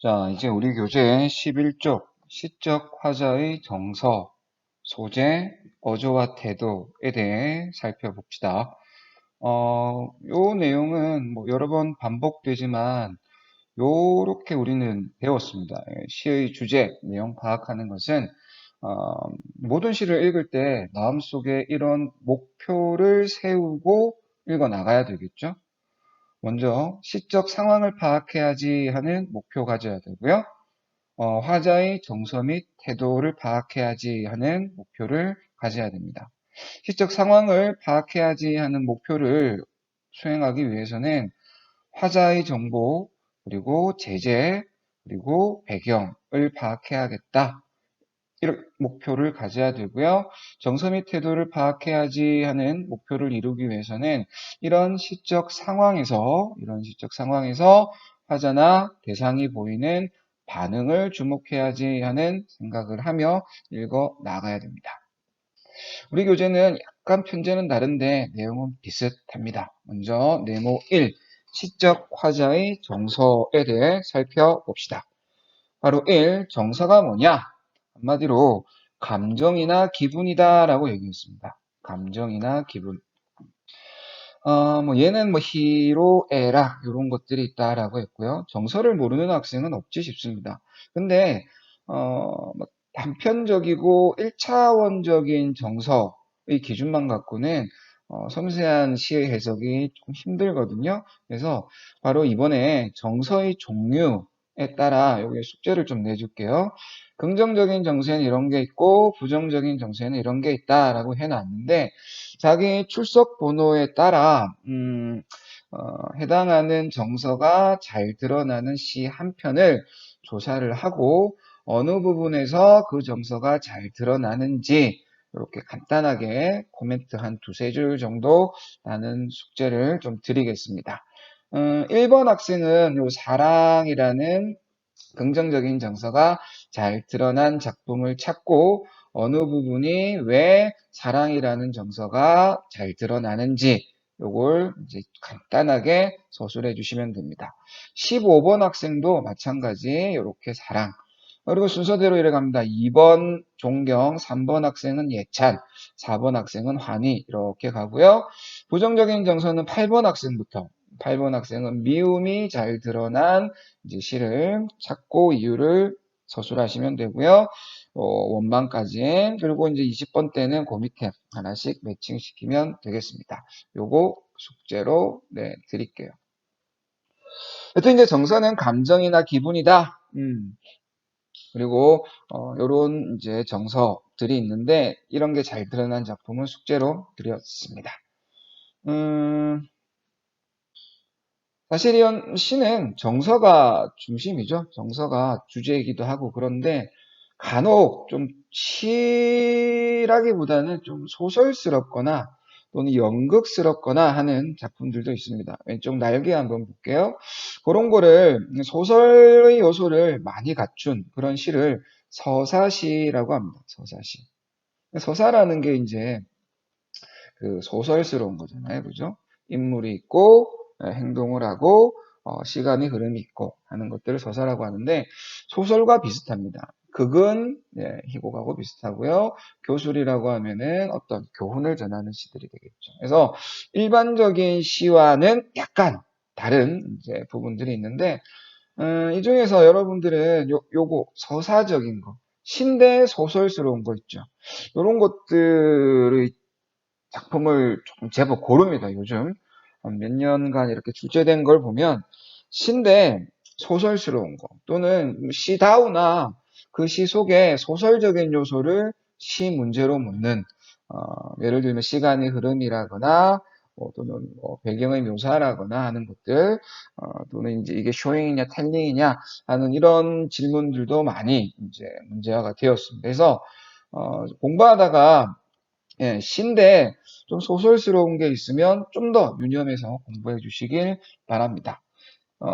자, 이제 우리 교재 11쪽 시적 화자의 정서, 소재, 어조와 태도에 대해 살펴봅시다. 요 내용은 뭐 여러 번 반복되지만 요렇게 우리는 배웠습니다. 시의 주제, 내용 파악하는 것은 어, 모든 시를 읽을 때 마음속에 이런 목표를 세우고 읽어 나가야 되겠죠? 먼저 시적 상황을 파악해야지 하는 목표 가져야 되고요. 화자의 정서 및 태도를 파악해야지 하는 목표를 가져야 됩니다. 시적 상황을 파악해야지 하는 목표를 수행하기 위해서는 화자의 정보, 그리고 제재, 그리고 배경을 파악해야겠다. 이런 목표를 가져야 되고요. 정서 및 태도를 파악해야지 하는 목표를 이루기 위해서는 이런 시적 상황에서 화자나 대상이 보이는 반응을 주목해야지 하는 생각을 하며 읽어 나가야 됩니다. 우리 교재는 약간 편제는 다른데 내용은 비슷합니다. 먼저 네모 1, 시적 화자의 정서에 대해 살펴봅시다. 바로 1, 정서가 뭐냐? 한마디로 감정이나 기분이다 라고 얘기했습니다. 감정이나 기분. 뭐 얘는 뭐 희로애락 이런 것들이 있다라고 했고요. 정서를 모르는 학생은 없지 싶습니다. 근데 뭐 단편적이고 1차원적인 정서의 기준만 갖고는 섬세한 시의 해석이 좀 힘들거든요. 그래서 바로 이번에 정서의 종류에 따라 여기 숙제를 좀 내줄게요. 긍정적인 정서에는 이런 게 있고 부정적인 정서에는 이런 게 있다라고 해놨는데 자기 출석 번호에 따라 해당하는 정서가 잘 드러나는 시 한 편을 조사를 하고 어느 부분에서 그 정서가 잘 드러나는지 이렇게 간단하게 코멘트 한 두세 줄 정도 나는 숙제를 좀 드리겠습니다. 1번 학생은 요 사랑이라는 긍정적인 정서가 잘 드러난 작품을 찾고 어느 부분이 왜 사랑이라는 정서가 잘 드러나는지 요걸 이제 간단하게 서술해 주시면 됩니다. 15번 학생도 마찬가지 이렇게 사랑. 그리고 순서대로 이래 갑니다. 2번 존경, 3번 학생은 예찬, 4번 학생은 환희 이렇게 가고요. 부정적인 정서는 8번 학생부터 8번 학생은 미움이 잘 드러난 이제 시를 찾고 이유를 서술하시면 되고요. 원반까지 그리고 이제 20번 때는 그 밑에 하나씩 매칭시키면 되겠습니다. 요거 숙제로 드릴게요. 또 이제 정서는 감정이나 기분이다. 그리고 요런 이제 정서들이 있는데 이런 게 잘 드러난 작품을 숙제로 드렸습니다. 사실 이 시는 정서가 중심이죠. 정서가 주제이기도 하고 그런데 간혹 좀 시라기보다는 좀 소설스럽거나 또는 연극스럽거나 하는 작품들도 있습니다. 왼쪽 날개 한번 볼게요. 그런 거를 소설의 요소를 많이 갖춘 그런 시를 서사시라고 합니다. 서사시. 서사라는 게 이제 그 소설스러운 거잖아요. 그죠? 인물이 있고 행동을 하고 시간의 흐름이 있고 하는 것들을 서사라고 하는데 소설과 비슷합니다. 극은 희곡하고 비슷하고요. 교술이라고 하면은 어떤 교훈을 전하는 시들이 되겠죠. 그래서 일반적인 시와는 약간 다른 이제 부분들이 있는데 이 중에서 여러분들은 요거 서사적인 거, 신대 소설스러운 거 있죠. 이런 것들의 작품을 조금 제법 고릅니다, 요즘. 몇 년간 이렇게 출제된 걸 보면 시인데 소설스러운 거 또는 시다우나 그 시 속에 소설적인 요소를 시 문제로 묻는 예를 들면 시간의 흐름이라거나 또는 배경의 묘사라거나 하는 것들 또는 이제 이게 쇼잉이냐 텔링이냐 하는 이런 질문들도 많이 이제 문제화가 되었습니다. 그래서 공부하다가 시인데 좀 소설스러운 게 있으면 좀 더 유념해서 공부해 주시길 바랍니다.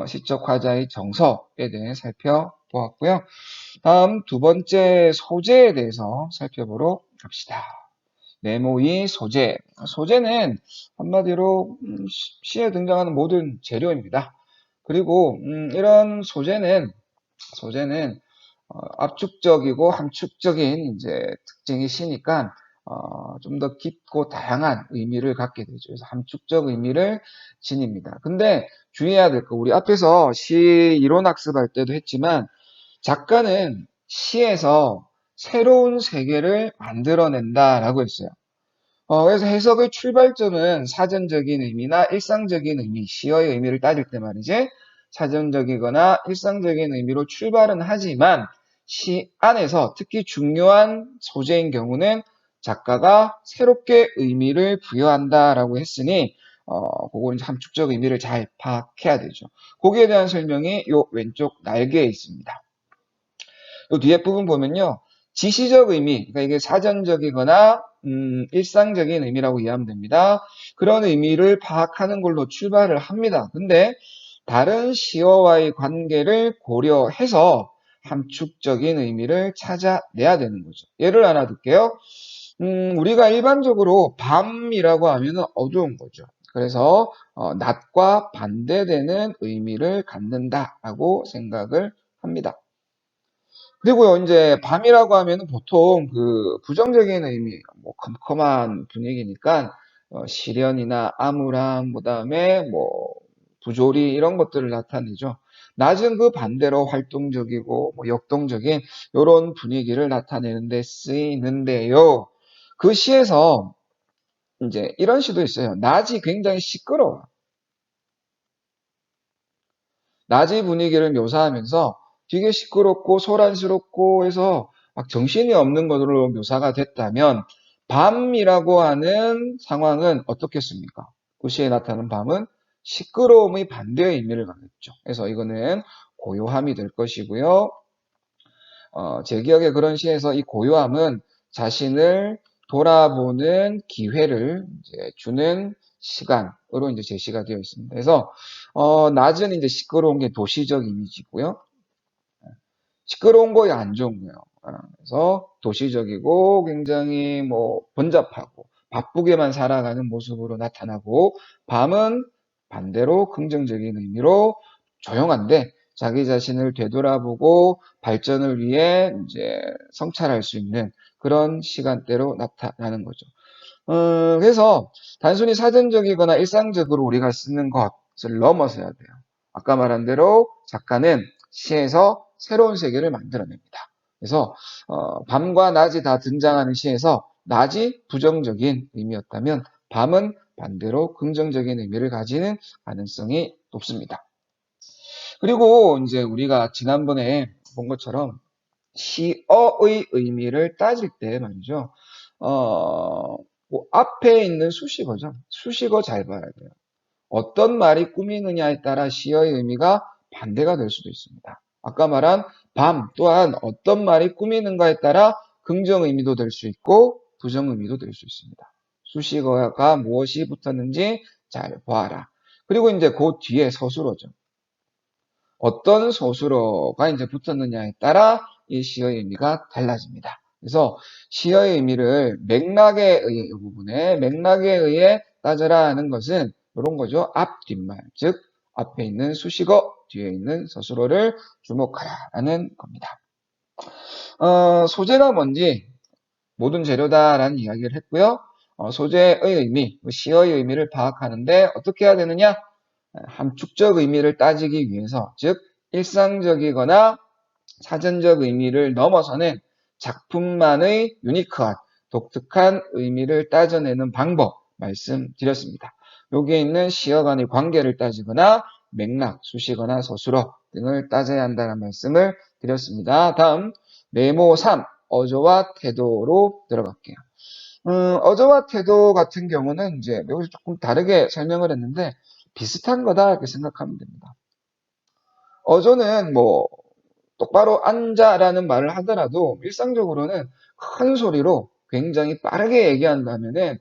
시적 화자의 정서에 대해 살펴보았고요. 다음 두 번째 소재에 대해서 살펴보러 갑시다. 네모의 소재. 소재는 한마디로 시에 등장하는 모든 재료입니다. 그리고 이런 소재는 소재는 압축적이고 함축적인 이제 특징이 시니까 좀 더 깊고 다양한 의미를 갖게 되죠. 그래서 함축적 의미를 지닙니다. 근데 주의해야 될 거, 우리 앞에서 시 이론 학습할 때도 했지만 작가는 시에서 새로운 세계를 만들어낸다라고 했어요. 그래서 해석의 출발점은 사전적인 의미나 일상적인 의미, 시어의 의미를 따질 때 말이지, 사전적이거나 일상적인 의미로 출발은 하지만 시 안에서 특히 중요한 소재인 경우는 작가가 새롭게 의미를 부여한다라고 했으니 그거 이제 함축적 의미를 잘 파악해야 되죠. 거기에 대한 설명이 요 왼쪽 날개에 있습니다. 요 뒤에 부분 보면요. 지시적 의미, 그러니까 이게 사전적이거나 일상적인 의미라고 이해하면 됩니다. 그런 의미를 파악하는 걸로 출발을 합니다. 근데 다른 시어와의 관계를 고려해서 함축적인 의미를 찾아내야 되는 거죠. 예를 하나 들게요. 우리가 일반적으로 밤이라고 하면 어두운 거죠. 그래서 낮과 반대되는 의미를 갖는다라고 생각을 합니다. 그리고요, 이제 밤이라고 하면 보통 그 부정적인 의미, 뭐 컴컴한 분위기니까 시련이나 암울함, 그다음에 뭐 부조리 이런 것들을 나타내죠. 낮은 그 반대로 활동적이고 뭐 역동적인 이런 분위기를 나타내는 데 쓰이는데요. 그 시에서 이제 이런 시도 있어요. 낮이 굉장히 시끄러워. 낮의 분위기를 묘사하면서 되게 시끄럽고 소란스럽고 해서 막 정신이 없는 것으로 묘사가 됐다면 밤이라고 하는 상황은 어떻겠습니까? 그 시에 나타나는 밤은 시끄러움의 반대의 의미를 갖겠죠. 그래서 이거는 고요함이 될 것이고요. 제 기억에 그런 시에서 이 고요함은 자신을 돌아보는 기회를 이제 주는 시간으로 이제 제시가 되어 있습니다. 그래서 낮은 이제 시끄러운 게 도시적 이미지고요. 시끄러운 거에 안 좋은 거예요. 그래서 도시적이고 굉장히 뭐 번잡하고 바쁘게만 살아가는 모습으로 나타나고, 밤은 반대로 긍정적인 의미로 조용한데 자기 자신을 되돌아보고 발전을 위해 이제 성찰할 수 있는 그런 시간대로 나타나는 거죠. 그래서 단순히 사전적이거나 일상적으로 우리가 쓰는 것을 넘어서야 돼요. 아까 말한 대로 작가는 시에서 새로운 세계를 만들어냅니다. 그래서 밤과 낮이 다 등장하는 시에서 낮이 부정적인 의미였다면 밤은 반대로 긍정적인 의미를 가지는 가능성이 높습니다. 그리고 이제 우리가 지난번에 본 것처럼 시어의 의미를 따질 때 말이죠. 뭐 앞에 있는 수식어죠. 수식어 잘 봐야 돼요. 어떤 말이 꾸미느냐에 따라 시어의 의미가 반대가 될 수도 있습니다. 아까 말한 밤 또한 어떤 말이 꾸미는가에 따라 긍정 의미도 될 수 있고 부정 의미도 될 수 있습니다. 수식어가 무엇이 붙었는지 잘 보아라. 그리고 이제 그 뒤에 서술어죠. 어떤 서술어가 이제 붙었느냐에 따라 이 시의 의미가 달라집니다. 그래서 시의 의미를 맥락에 의해, 이 부분에 맥락에 의해 따져라 하는 것은 이런 거죠. 앞, 뒷말. 즉, 앞에 있는 수식어, 뒤에 있는 서술어를 주목하라 라는 겁니다. 소재가 뭔지 모든 재료다라는 이야기를 했고요. 소재의 의미, 시의 의미를 파악하는데 어떻게 해야 되느냐? 함축적 의미를 따지기 위해서, 즉 일상적이거나 사전적 의미를 넘어서는 작품만의 유니크한 독특한 의미를 따져내는 방법 말씀드렸습니다. 여기에 있는 시어 간의 관계를 따지거나 맥락, 수식어나 서술어 등을 따져야 한다는 말씀을 드렸습니다. 다음 메모 3, 어조와 태도로 들어갈게요. 어조와 태도 같은 경우는 이제 여기서 조금 다르게 설명을 했는데 비슷한 거다 이렇게 생각하면 됩니다. 어조는 뭐 똑바로 앉아라는 말을 하더라도 일상적으로는 큰 소리로 굉장히 빠르게 얘기한다면은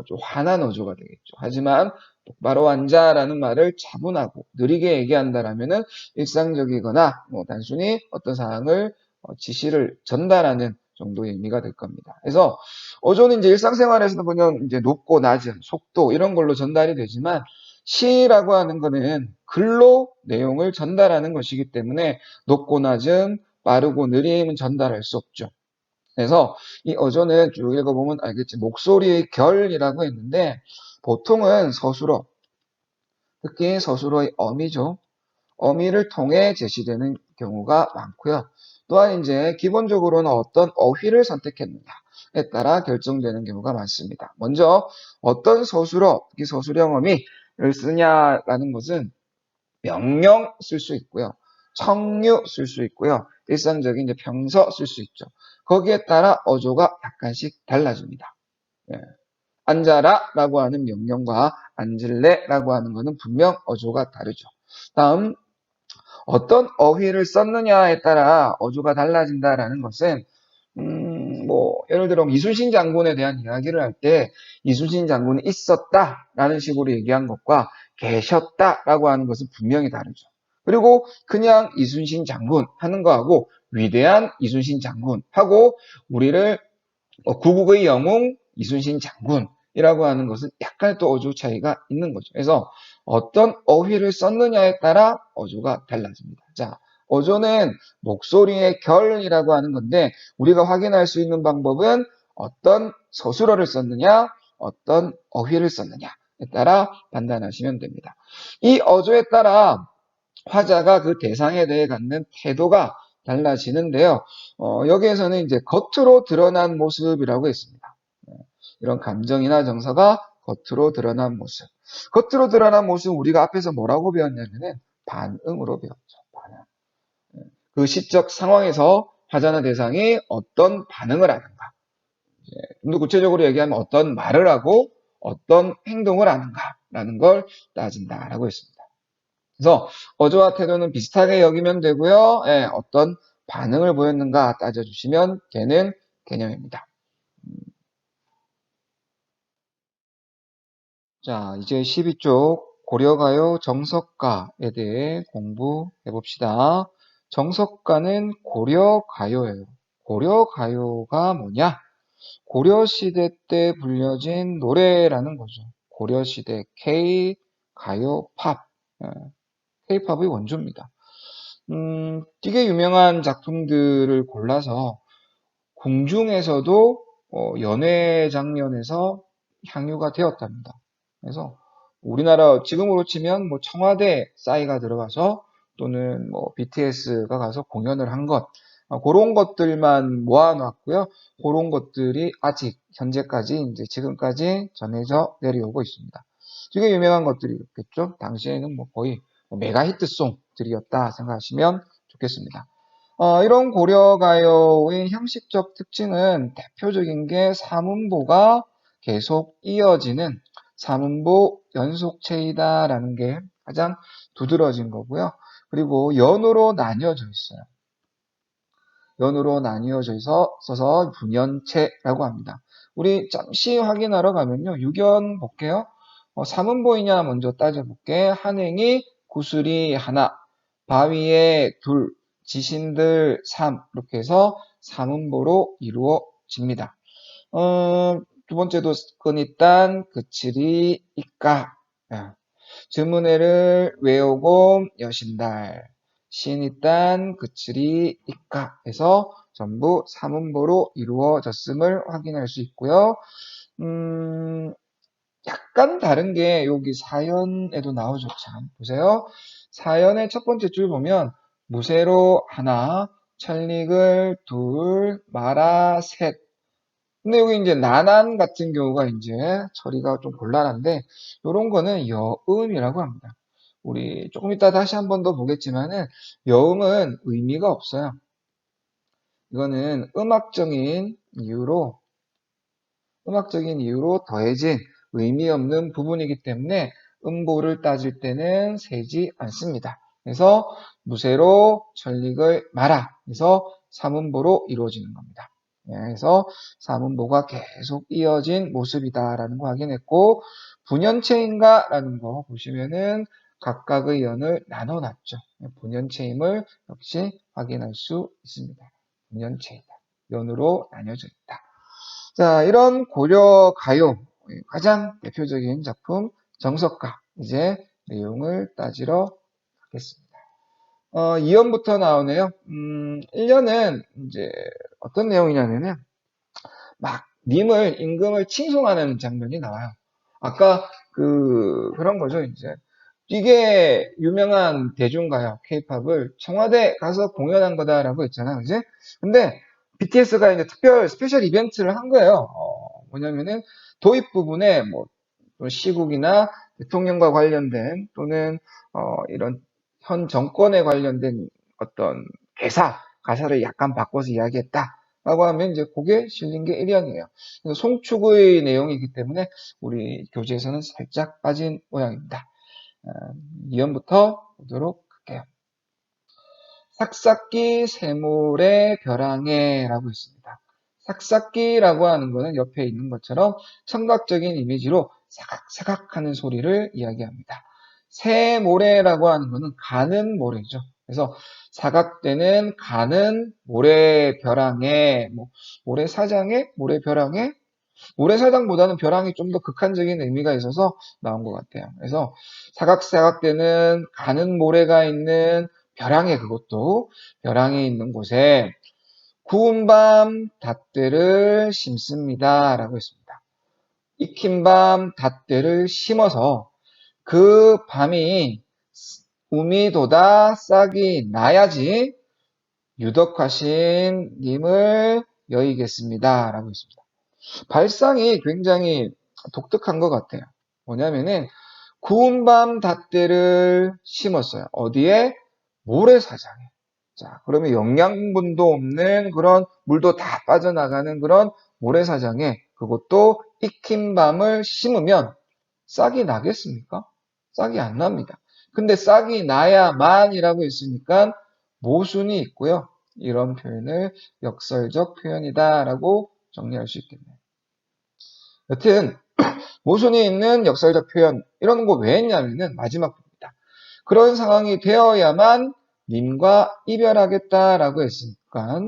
좀 화난 어조가 되겠죠. 하지만 똑바로 앉아라는 말을 차분하고 느리게 얘기한다라면은 일상적이거나 뭐 단순히 어떤 사항을 지시를 전달하는 정도의 의미가 될 겁니다. 그래서 어조는 이제 일상생활에서도 보면 이제 높고 낮은 속도 이런 걸로 전달이 되지만 시라고 하는 거는 글로 내용을 전달하는 것이기 때문에 높고 낮음, 빠르고 느림은 전달할 수 없죠. 그래서 이 어조는 쭉 읽어보면 알겠지. 목소리의 결이라고 했는데 보통은 서술어, 특히 서술어의 어미죠. 어미를 통해 제시되는 경우가 많고요. 또한 이제 기본적으로는 어떤 어휘를 선택했느냐에 따라 결정되는 경우가 많습니다. 먼저 어떤 서술어, 특히 서술형 어미를 쓰냐라는 것은 명령 쓸 수 있고요. 청유 쓸 수 있고요. 일상적인 이제 평서 쓸 수 있죠. 거기에 따라 어조가 약간씩 달라집니다. 예. 앉아라 라고 하는 명령과 앉을래 라고 하는 것은 분명 어조가 다르죠. 다음 어떤 어휘를 썼느냐에 따라 어조가 달라진다라는 것은 예를 들어 이순신 장군에 대한 이야기를 할 때 이순신 장군이 있었다라는 식으로 얘기한 것과 계셨다라고 하는 것은 분명히 다르죠. 그리고 그냥 이순신 장군 하는 거하고 위대한 이순신 장군하고 우리를 구국의 영웅 이순신 장군이라고 하는 것은 약간 또 어조 차이가 있는 거죠. 그래서 어떤 어휘를 썼느냐에 따라 어조가 달라집니다. 자, 어조는 목소리의 결이라고 하는 건데 우리가 확인할 수 있는 방법은 어떤 서술어를 썼느냐, 어떤 어휘를 썼느냐에 따라 판단하시면 됩니다. 이 어조에 따라 화자가 그 대상에 대해 갖는 태도가 달라지는데요. 여기에서는 이제 겉으로 드러난 모습이라고 했습니다. 이런 감정이나 정서가 겉으로 드러난 모습. 겉으로 드러난 모습 우리가 앞에서 뭐라고 배웠냐면은 반응으로 배웠죠. 반응. 그 시적 상황에서 화자나 대상이 어떤 반응을 하는가. 좀 더 구체적으로 얘기하면 어떤 말을 하고 어떤 행동을 하는가라는 걸 따진다라고 했습니다. 그래서 어조와 태도는 비슷하게 여기면 되고요. 예, 어떤 반응을 보였는가 따져주시면 되는 개념입니다. 자, 이제 12쪽 고려가요 정석가에 대해 공부해 봅시다. 정석가는 고려가요예요. 고려가요가 뭐냐? 고려시대 때 불려진 노래라는 거죠. 고려시대 K, 가요, 팝. K-팝의 원조입니다. 되게 유명한 작품들을 골라서 궁중에서도 연회 장면에서 향유가 되었답니다. 그래서 우리나라 지금으로 치면 뭐 청와대 싸이가 들어가서 또는 뭐 BTS가 가서 공연을 한 것, 그런 것들만 모아놨고요. 그런 것들이 아직 현재까지 이제 지금까지 전해져 내려오고 있습니다. 되게 유명한 것들이겠죠. 당시에는 뭐 거의 메가 히트송들이었다 생각하시면 좋겠습니다. 이런 고려가요의 형식적 특징은 대표적인 게 사문보가 계속 이어지는 사문보 연속체이다라는 게 가장 두드러진 거고요. 그리고 연으로 나뉘어져 있어요. 연으로 나뉘어져 있어서 분연체라고 합니다. 우리 잠시 확인하러 가면요. 6연 볼게요. 사문보이냐 먼저 따져볼게. 한행이 구슬이 하나, 바위에 둘, 지신들 3 이렇게 해서 사문보로 이루어집니다. 두 번째도 끈이딴 그칠이 이까 주문회를 외우고 여신달 신이딴 그칠이 이까 해서 전부 사문보로 이루어졌음을 확인할 수 있고요. 약간 다른 게 여기 사연에도 나오죠. 참 보세요. 사연의 첫 번째 줄 보면 무쇠로 하나, 천릭을 둘, 마라 셋. 근데 여기 이제 난안 같은 경우가 이제 처리가 좀 곤란한데 이런 거는 여음이라고 합니다. 우리 조금 이따 다시 한 번 더 보겠지만은 여음은 의미가 없어요. 이거는 음악적인 이유로 더해진 의미 없는 부분이기 때문에 음보를 따질 때는 세지 않습니다. 그래서 무쇠로 천릭을 마라. 그래서 삼음보로 이루어지는 겁니다. 그래서 삼음보가 계속 이어진 모습이다라는 거 확인했고 분연체인가라는 거 보시면은 각각의 연을 나눠놨죠. 분연체임을 역시 확인할 수 있습니다. 분연체이다. 연으로 나뉘어져 있다. 자, 이런 고려 가요 가장 대표적인 작품 정석가. 이제 내용을 따지러 가겠습니다. 2연부터 나오네요. 1년은 이제 어떤 내용이냐면은 막 님을 임금을 칭송하는 장면이 나와요. 아까 그런 거죠. 이제 이게 유명한 대중가요 케이팝을 청와대 가서 공연한 거다라고 했잖아요. 그지? 근데 BTS가 이제 특별 스페셜 이벤트를 한 거예요. 뭐냐면은 도입 부분에 뭐 시국이나 대통령과 관련된 또는 이런 현 정권에 관련된 어떤 가사를 약간 바꿔서 이야기했다라고 하면 이제 그게 실린 게 1연이에요. 송축의 내용이기 때문에 우리 교재에서는 살짝 빠진 모양입니다. 2연부터 보도록 할게요. 삭삭기 세모래 벼랑해라고 있습니다. 삭삭기라고 하는 거는 옆에 있는 것처럼 청각적인 이미지로 사각사각 하는 소리를 이야기합니다. 새모래라고 하는 거는 가는 모래죠. 그래서 사각대는 가는 모래벼랑에, 모래사장에, 모래벼랑에, 모래사장보다는 벼랑이 좀 더 극한적인 의미가 있어서 나온 것 같아요. 그래서 사각사각대는 가는 모래가 있는 벼랑에, 그것도 벼랑이 있는 곳에 구운 밤 닷대를 심습니다. 라고 했습니다. 익힌 밤 닷대를 심어서 그 밤이 우미도다 싹이 나야지 유덕하신 님을 여의겠습니다. 라고 했습니다. 발상이 굉장히 독특한 것 같아요. 뭐냐면은 구운 밤 닷대를 심었어요. 어디에? 모래사장에. 자, 그러면 영양분도 없는 그런 물도 다 빠져나가는 그런 모래사장에 그것도 익힌 밤을 심으면 싹이 나겠습니까? 싹이 안 납니다. 근데 싹이 나야만이라고 했으니까 모순이 있고요. 이런 표현을 역설적 표현이다라고 정리할 수 있겠네요. 여튼 모순이 있는 역설적 표현 이런 거 왜 했냐면은 마지막 부분입니다. 그런 상황이 되어야만 님과 이별하겠다라고 했으니까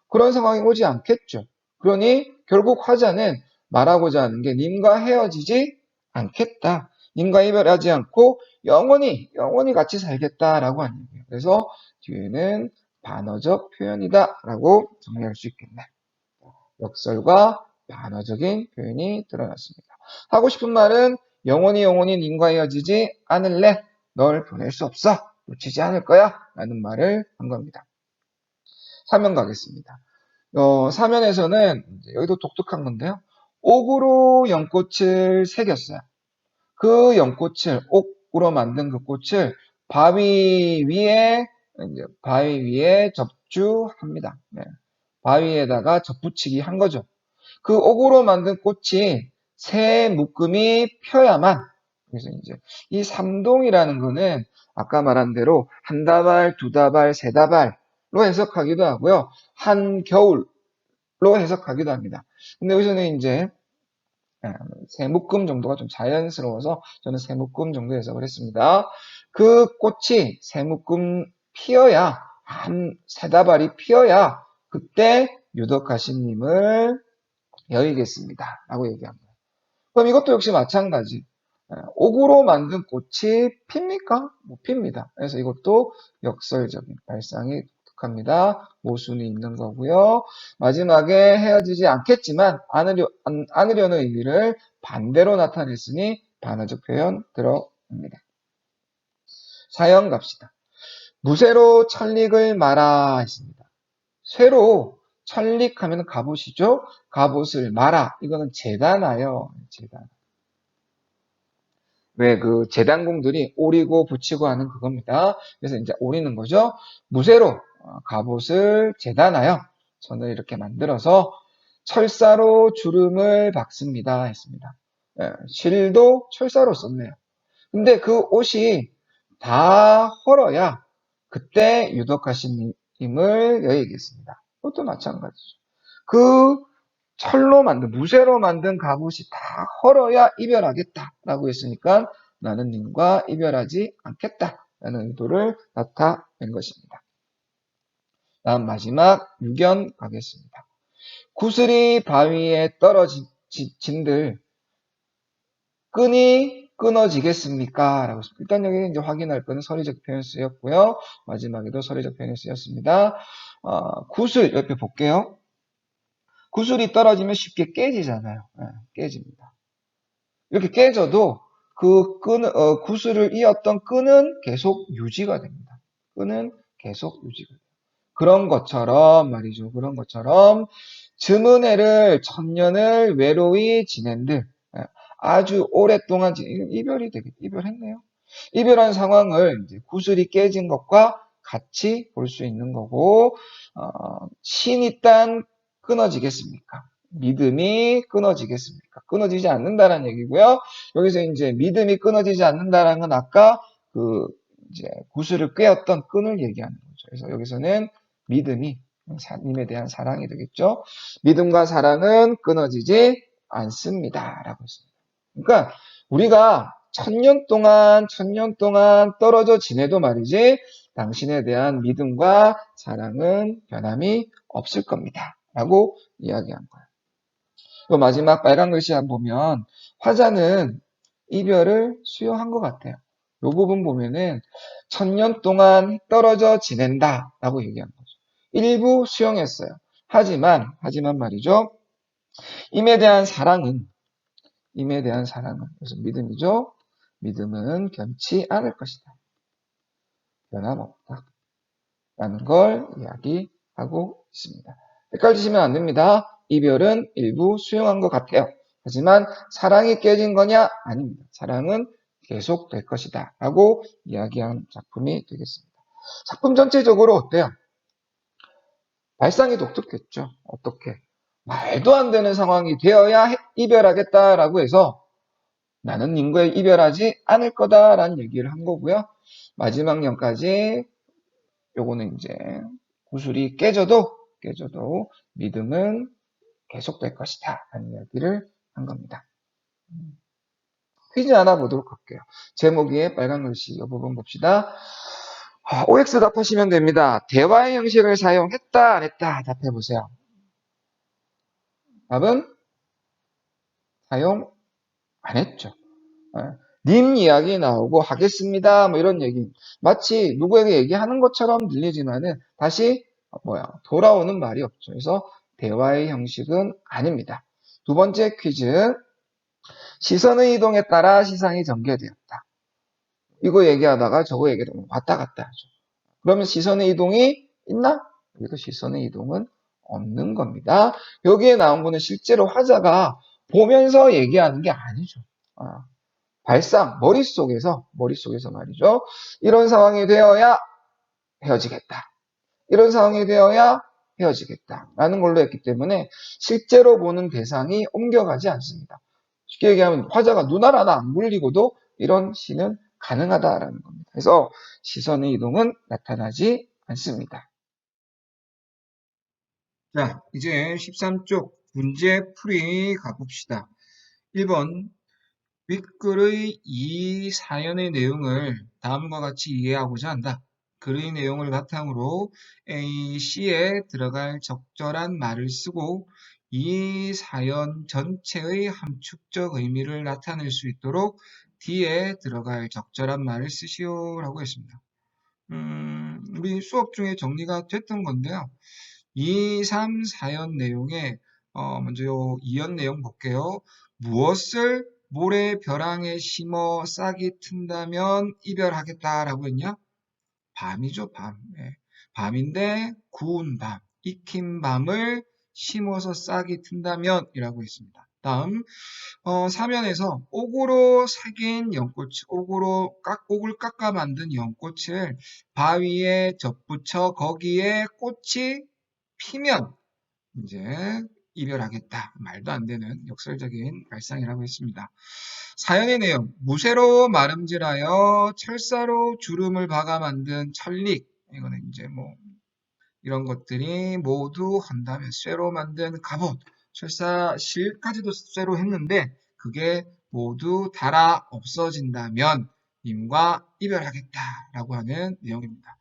그런 상황이 오지 않겠죠. 그러니 결국 화자는 말하고자 하는 게 님과 헤어지지 않겠다. 님과 이별하지 않고 영원히 같이 살겠다라고 하는 얘기예요. 그래서 뒤에는 반어적 표현이다라고 정리할 수 있겠네. 역설과 반어적인 표현이 드러났습니다. 하고 싶은 말은 영원히 님과 헤어지지 않을래. 널 보낼 수 없어. 놓치지 않을 거야. 라는 말을 한 겁니다. 사면 가겠습니다. 사면에서는 여기도 독특한 건데요. 옥으로 연꽃을 새겼어요. 그 연꽃을 옥으로 만든 그 꽃을 바위 위에 접주합니다. 네. 바위에다가 접붙이기 한 거죠. 그 옥으로 만든 꽃이 새 묶음이 펴야만, 그래서 이제 이 삼동이라는 거는 아까 말한 대로 한 다발, 두 다발, 세 다발로 해석하기도 하고요. 한 겨울로 해석하기도 합니다. 근데 여기서는 이제 새 묶음 정도가 좀 자연스러워서 저는 새 묶음 정도 해석을 했습니다. 그 꽃이 새 묶음 피어야, 한 세 다발이 피어야 그때 유덕하신님을 여의겠습니다. 라고 얘기합니다. 그럼 이것도 역시 마찬가지. 옥으로 만든 꽃이 핍니까? 못 핍니다. 그래서 이것도 역설적인 발상이 독특합니다. 모순이 있는 거고요. 마지막에 헤어지지 않겠지만 않으려는 의미를 반대로 나타냈으니 반어적 표현 들어옵니다. 사형 갑시다. 무쇠로 천릭을 말아 했습니다. 쇠로 천릭하면 갑옷이죠. 갑옷을 말아. 이거는 재단하여. 재단. 왜 그 재단공들이 오리고 붙이고 하는 그겁니다. 그래서 이제 오리는 거죠. 무쇠로 갑옷을 재단하여 선을 이렇게 만들어서 철사로 주름을 박습니다. 했습니다. 실도 철사로 썼네요. 근데 그 옷이 다 헐어야 그때 유독하신 님을 여의겠습니다. 그것도 마찬가지죠. 그 무쇠로 만든 갑옷이 다 헐어야 이별하겠다라고 했으니까 나는 님과 이별하지 않겠다라는 의도를 나타낸 것입니다. 다음 마지막 6연 가겠습니다. 구슬이 바위에 떨어진들 끈이 끊어지겠습니까? 라고 했습니다. 일단 여기 이제 확인할 거는 서리적 표현 쓰였고요. 마지막에도 서리적 표현이 쓰였습니다. 구슬 옆에 볼게요. 구슬이 떨어지면 쉽게 깨지잖아요. 깨집니다. 이렇게 깨져도 그 구슬을 이었던 끈은 계속 유지가 됩니다. 끈은 계속 유지가 됩니다. 그런 것처럼 말이죠. 그런 것처럼 즈문해를 천년을 외로이 지낸들 아주 오랫동안 이별이 이별했네요. 이별한 상황을 이제 구슬이 깨진 것과 같이 볼 수 있는 거고 신이 딴 끊어지겠습니까? 믿음이 끊어지겠습니까? 끊어지지 않는다라는 얘기고요. 여기서 이제 믿음이 끊어지지 않는다라는 건 아까 그 이제 구슬을 꿰었던 끈을 얘기하는 거죠. 그래서 여기서는 믿음이 님에 대한 사랑이 되겠죠. 믿음과 사랑은 끊어지지 않습니다라고 했습니다. 그러니까 우리가 천년 동안 떨어져 지내도 말이지 당신에 대한 믿음과 사랑은 변함이 없을 겁니다. 라고 이야기한 거예요. 또 마지막 빨간 글씨 한번 보면 화자는 이별을 수용한 것 같아요. 이 부분 보면은 천년 동안 떨어져 지낸다 라고 얘기한 거죠. 일부 수용했어요. 하지만 말이죠. 임에 대한 사랑은 그래서 믿음이죠. 믿음은 변치 않을 것이다. 변함없다. 라는 걸 이야기하고 있습니다. 헷갈리시면 안 됩니다. 이별은 일부 수용한 것 같아요. 하지만 사랑이 깨진 거냐? 아닙니다. 사랑은 계속될 것이다. 라고 이야기한 작품이 되겠습니다. 작품 전체적으로 어때요? 발상이 독특했죠. 어떻게? 말도 안 되는 상황이 되어야 이별하겠다라고 해서 나는 님과 이별하지 않을 거다라는 얘기를 한 거고요. 마지막 년까지 요거는 이제 구슬이 깨져도 믿음은 계속될 것이다 라는 이야기를 한 겁니다. 퀴즈 하나 보도록 할게요. 제목에 빨간 글씨 이 부분 봅시다. OX 답하시면 됩니다. 대화의 형식을 사용했다 안 했다 답해보세요. 답은 사용 안 했죠. 님 이야기 나오고 하겠습니다. 뭐 이런 얘기. 마치 누구에게 얘기하는 것처럼 들리지만은 다시 돌아오는 말이 없죠. 그래서 대화의 형식은 아닙니다. 두 번째 퀴즈. 시선의 이동에 따라 시상이 전개되었다. 이거 얘기하다가 저거 얘기하다가 왔다 갔다 하죠. 그러면 시선의 이동이 있나? 여기도 시선의 이동은 없는 겁니다. 여기에 나온 거는 실제로 화자가 보면서 얘기하는 게 아니죠. 발상, 머릿속에서 말이죠. 이런 상황이 되어야 헤어지겠다. 이런 상황이 되어야 헤어지겠다. 라는 걸로 했기 때문에 실제로 보는 대상이 옮겨가지 않습니다. 쉽게 얘기하면 화자가 눈알 하나 안 굴리고도 이런 시는 가능하다라는 겁니다. 그래서 시선의 이동은 나타나지 않습니다. 자, 이제 13쪽 문제 풀이 가봅시다. 1번 윗글의 이 사연의 내용을 다음과 같이 이해하고자 한다. 글의 내용을 바탕으로 A, C에 들어갈 적절한 말을 쓰고 이 사연 전체의 함축적 의미를 나타낼 수 있도록 D에 들어갈 적절한 말을 쓰시오라고 했습니다. 우리 수업 중에 정리가 됐던 건데요. 2, 3, 4연 내용에 먼저 요 2연 내용 볼게요. 무엇을 모래 벼랑에 심어 싹이 튼다면 이별하겠다라고 했냐? 밤이죠, 밤. 예. 밤인데 구운 밤, 익힌 밤을 심어서 싹이 튼다면 이라고 했습니다. 다음 3연에서 옥으로 색인 연꽃, 옥을 깎아 만든 연꽃을 바위에 접붙여 거기에 꽃이 피면 이제 이별하겠다. 말도 안 되는 역설적인 발상이라고 했습니다. 사연의 내용, 무쇠로 마름질하여 철사로 주름을 박아 만든 천릭. 이거는 이제 뭐 이런 것들이 모두 한다면 쇠로 만든 갑옷, 철사 실까지도 쇠로 했는데 그게 모두 달아 없어진다면 님과 이별하겠다라고 하는 내용입니다.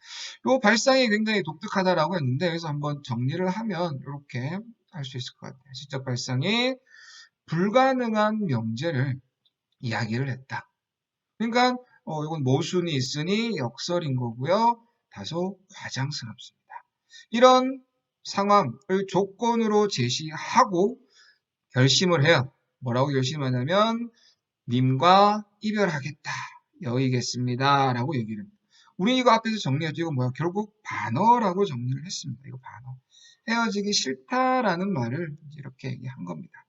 이 발상이 굉장히 독특하다라고 했는데 그래서 한번 정리를 하면 이렇게 할 수 있을 것 같아요. 시적 발상이 불가능한 명제를 이야기를 했다. 그러니까 이건 모순이 있으니 역설인 거고요. 다소 과장스럽습니다. 이런 상황을 조건으로 제시하고 결심을 해요. 뭐라고 결심하냐면 님과 이별하겠다. 여의겠습니다. 라고 얘기를 합니다. 우리 이거 앞에서 정리했죠. 이거 뭐야? 결국 반어라고 정리를 했습니다. 이거 반어. 헤어지기 싫다라는 말을 이렇게 얘기한 겁니다.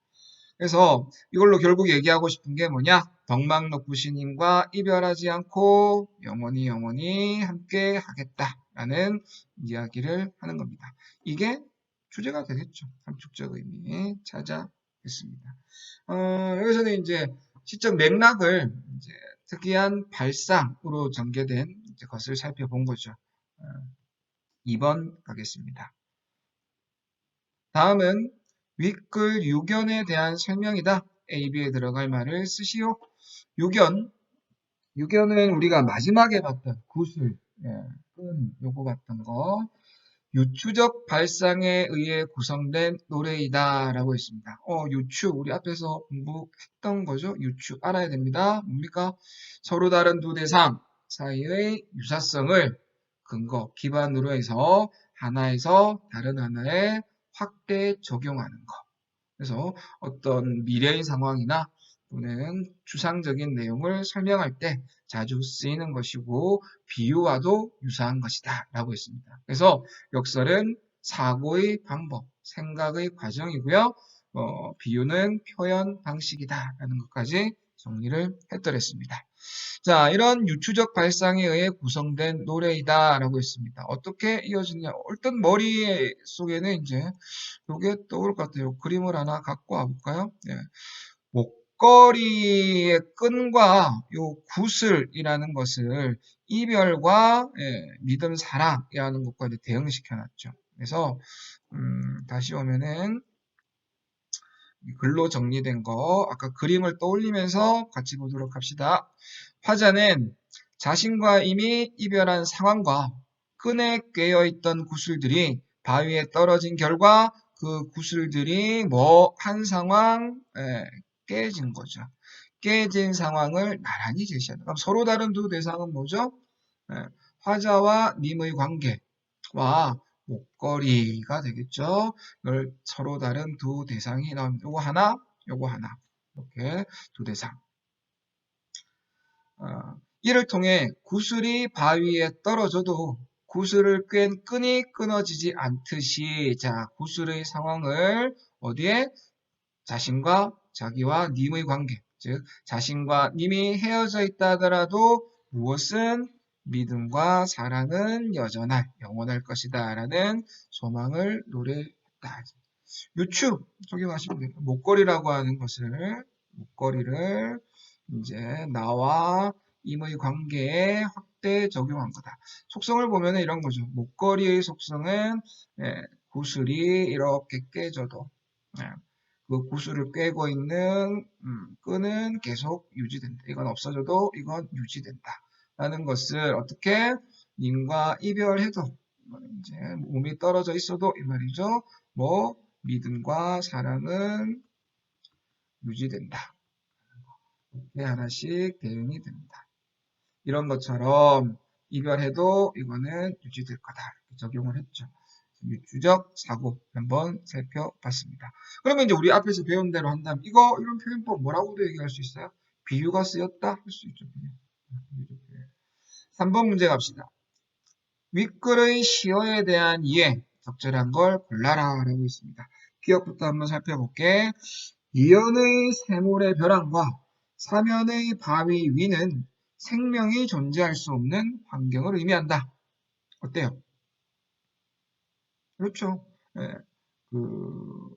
그래서 이걸로 결국 얘기하고 싶은 게 뭐냐? 덕망록부시님과 이별하지 않고 영원히 함께 하겠다라는 이야기를 하는 겁니다. 이게 주제가 되겠죠. 함축적 의미 찾아뵙습니다. 여기서는 이제 시적 맥락을 이제 특이한 발상으로 전개된 것을 살펴본 거죠. 2번 가겠습니다. 다음은 윗글 유견에 대한 설명이다. A, B에 들어갈 말을 쓰시오. 유견은 우리가 마지막에 봤던 구술, 끈, 요거 봤던 거. 유추적 발상에 의해 구성된 노래이다 라고 했습니다. 유추 우리 앞에서 공부했던 거죠. 유추 알아야 됩니다. 뭡니까? 서로 다른 두 대상 사이의 유사성을 근거, 기반으로 해서 하나에서 다른 하나에 확대 적용하는 거. 그래서 어떤 미래의 상황이나 또는 추상적인 내용을 설명할 때 자주 쓰이는 것이고 비유와도 유사한 것이다 라고 했습니다. 그래서 역설은 사고의 방법, 생각의 과정이고요. 비유는 표현 방식이다 라는 것까지 정리를 해드렸습니다. 자, 이런 유추적 발상에 의해 구성된 노래이다 라고 했습니다. 어떻게 이어지느냐? 일단 머릿속에는 이제 요게 떠올 것 같아요. 그림을 하나 갖고 와볼까요? 예. 목걸이의 끈과 요 구슬이라는 것을 이별과 믿음, 사랑이라는 것과 이제 대응시켜 놨죠. 그래서 다시 오면은 글로 정리된 거 아까 그림을 떠올리면서 같이 보도록 합시다. 화자는 자신과 이미 이별한 상황과 끈에 꿰어있던 구슬들이 바위에 떨어진 결과 그 구슬들이 한 상황 깨진 거죠. 깨진 상황을 나란히 제시한다. 그럼 서로 다른 두 대상은 뭐죠? 화자와 님의 관계와 목걸이가 되겠죠. 이걸 서로 다른 두 대상이 나옵니다. 요거 하나, 요거 하나. 이렇게 두 대상. 이를 통해 구슬이 바위에 떨어져도 구슬을 꿰은 끈이 끊어지지 않듯이 자 구슬의 상황을 어디에 자신과 자기와 님의 관계 즉 자신과 님이 헤어져 있다 하더라도 무엇은 믿음과 사랑은 여전할 영원할 것이다 라는 소망을 노래했다. 유추 적용하시면 돼요. 목걸이라고 하는 것을 목걸이를 이제 나와 임의 관계에 확대 적용한 거다. 속성을 보면 이런 거죠. 목걸이의 속성은 구슬이 이렇게 깨져도 그 구슬을 꿰고 있는 끈은 계속 유지된다. 이건 없어져도 이건 유지된다. 라는 것을 어떻게 님과 이별해도 이제 몸이 떨어져 있어도 이 말이죠. 뭐 믿음과 사랑은 유지된다. 이렇게 하나씩 대응이 됩니다. 이런 것처럼 이별해도 이거는 유지될 거다. 이렇게 적용을 했죠. 유추적 사고 한번 살펴봤습니다. 그러면 이제 우리 앞에서 배운 대로 한다면 이런 표현법 뭐라고도 얘기할 수 있어요? 비유가 쓰였다 할 수 있죠. 3번 문제 갑시다. 윗글의 시어에 대한 이해 적절한 걸 골라라 라고 있습니다. 기억부터 한번 살펴볼게. 이연의 세몰의 벼랑과 사면의 바위 위는 생명이 존재할 수 없는 환경을 의미한다. 어때요? 그렇죠. 예,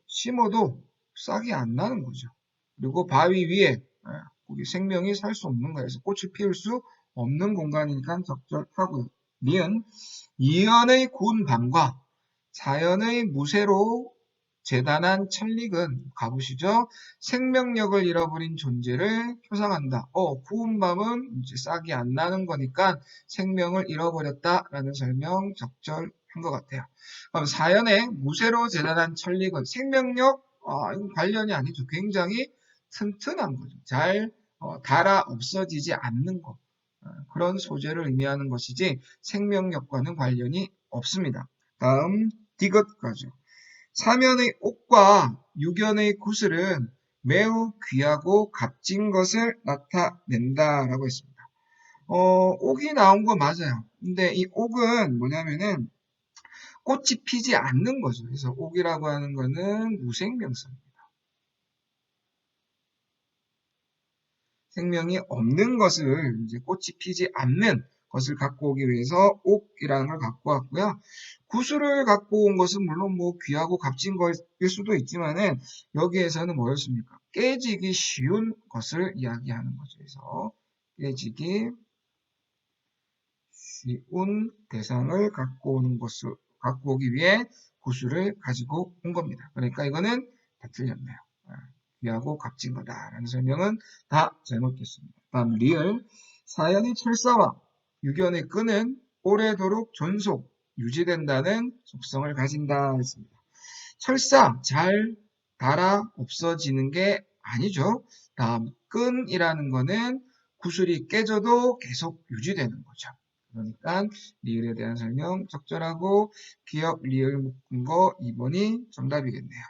심어도 싹이 안 나는 거죠. 그리고 바위 위에 거기 생명이 살 수 없는 거예요. 그래서 꽃을 피울 수 없는 공간이니까 적절하고요. 니은 이연의 군 밤과 자연의 무쇠로 재단한 천릭은 가보시죠. 생명력을 잃어버린 존재를 표상한다. 구운 밤은 이제 싹이 안 나는 거니까 생명을 잃어버렸다라는 설명 적절한 것 같아요. 그럼 사연의 무쇠로 재단한 천릭은 생명력 이건 관련이 아니죠. 굉장히 튼튼한 거죠. 잘 달아 없어지지 않는 것. 그런 소재를 의미하는 것이지 생명력과는 관련이 없습니다. 다음 디귿가죠. 사면의 옥과 육연의 구슬은 매우 귀하고 값진 것을 나타낸다라고 했습니다. 옥이 나온 거 맞아요. 근데 이 옥은 뭐냐면은 꽃이 피지 않는 거죠. 그래서 옥이라고 하는 거는 무생명성. 생명이 없는 것을 이제 꽃이 피지 않는 것을 갖고 오기 위해서 옥이라는 걸 갖고 왔고요. 구슬을 갖고 온 것은 물론 뭐 귀하고 값진 것일 수도 있지만은 여기에서는 뭐였습니까? 깨지기 쉬운 것을 이야기하는 거죠. 그래서 깨지기 쉬운 대상을 갖고 오는 것을 갖고 오기 위해 구슬을 가지고 온 겁니다. 그러니까 이거는 다 틀렸네요. 귀하고 값진 거다라는 설명은 다 잘못됐습니다. 다음 리을 사연의 철사와 유견의 끈은 오래도록 존속 유지된다는 속성을 가진다 했습니다. 철사 잘 달아 없어지는 게 아니죠. 다음 끈이라는 거는 구슬이 깨져도 계속 유지되는 거죠. 그러니까 리을에 대한 설명 적절하고 기억 리을 묶은 거 2번이 정답이겠네요.